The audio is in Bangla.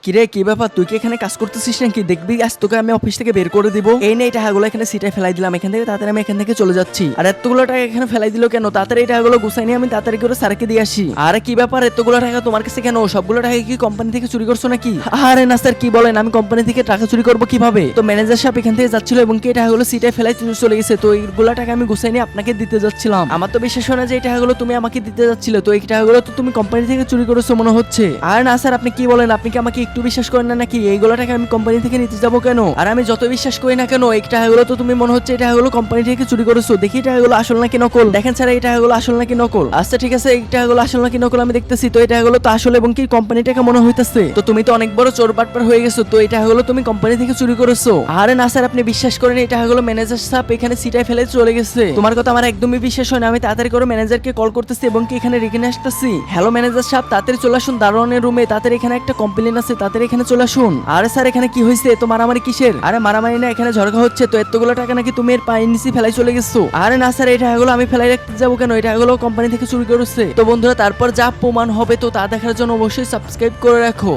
কিরে কি ব্যাপার, তুই কি এখানে কাজ করতেছিস নাকি? দেখবি আজ তোকে আমি অফিস থেকে বের করে দিব। এই নে এই টাকাগুলো এখানে সিটায় ফেলাই দিলাম, এখান থেকে তাড়াতাড়ি আমি এখান থেকে চলে যাচ্ছি। আর এতগুলো টাকা এখানে ফেলাই দিল কেন? তাড়াতাড়ি এই টাকাগুলো গুছাই নিয়ে আমি তাড়াতাড়ি করে স্যারকে দিয়ে আসি। আরে কি ব্যাপার, এতগুলো টাকা তোমার কাছে কেন? সবগুলো টাকা কি কোম্পানি থেকে চুরি করছো নাকি? আরে না স্যার, কি বলেন, আমি কোম্পানি থেকে টাকা চুরি করবো কিভাবে? তো ম্যানেজার সাহেব এখান থেকে যাচ্ছিল এবং কি এই টাকাগুলো সিটায় ফেলাই চলে গেছে। তো এইগুলো টাকা আমি গুছাই নিয়ে আপনাকে দিতে যাচ্ছিলাম। আমার তো বিশ্বাস হয় না যে এই টাকাগুলো তুমি আমাকে দিতে যাচ্ছিলে। তো এই টাকাগুলো তো তুমি কোম্পানি থেকে চুরি করেছো মনে হচ্ছে। আর না স্যার, আপনি কি বলেন? আপনি কি আমাকে একটু বিশ্বাস করেন না নাকি? এইগুলো টাকা আমি কোম্পানি থেকে নিতে যাবো কেন? আর আমি যত বিশ্বাস করি না কেন, এই টাকাগুলো তো তুমি মনে হচ্ছে এই টাকাগুলো কোম্পানি থেকে চুরি করেছো। দেখি টাকাগুলো আসল নাকি নকল। দেখেন স্যার, এই টাকাগুলো আসল নাকি নকল। আচ্ছা ঠিক আছে, এই টাকাগুলো আসল নাকি নকল আমি দেখতেছি। তো এই টাকাগুলো তো আসল এবং কি কোম্পানি টাকা মনে হইতাছে। তো তুমি তো অনেক বড় চোর বাটপার হয়ে গেছো। তো এই টাকাগুলো তুমি কোম্পানি থেকে চুরি করেছো। আরে না স্যার, আপনি বিশ্বাস করেন, এই টাকাগুলো ম্যানেজার সাহেব এখানে সিটায় ফেলে চলে গেছে। তোমার কথা আমার একদমই বিশ্বাস হয় না। আমি তাড়াতাড়ি করে ম্যানেজারকে কল করতেছি এবং কি এখানে রেখে আসতেছি। হ্যালো ম্যানেজার সাহেব, তাড়াতাড়ি চলে আসুন দারোয়ানের রুমে। তাড়াতাড়ি এখানে একটা কমপ্লেন আছে, তাড়াতাড়ি এখানে চলে আসুন। আরে স্যার, এখানে কি হয়েছে? তো মারামারি কিসের? আরে মারামারি না, এখানে ঝগড়া হচ্ছে। তো এতগুলো টাকা নাকি তুমি এর পায়ের নিচে ফেলাই চলে গেছো? আরে না স্যার, এই টাকাগুলো আমি ফেলাই রাখতে যাবো কেন? এই টাকাগুলো কোম্পানি থেকে চুরি করেছে। তো বন্ধুরা, তারপর যা প্রমাণ হবে তো তা দেখার জন্য অবশ্যই সাবস্ক্রাইব করে রাখো।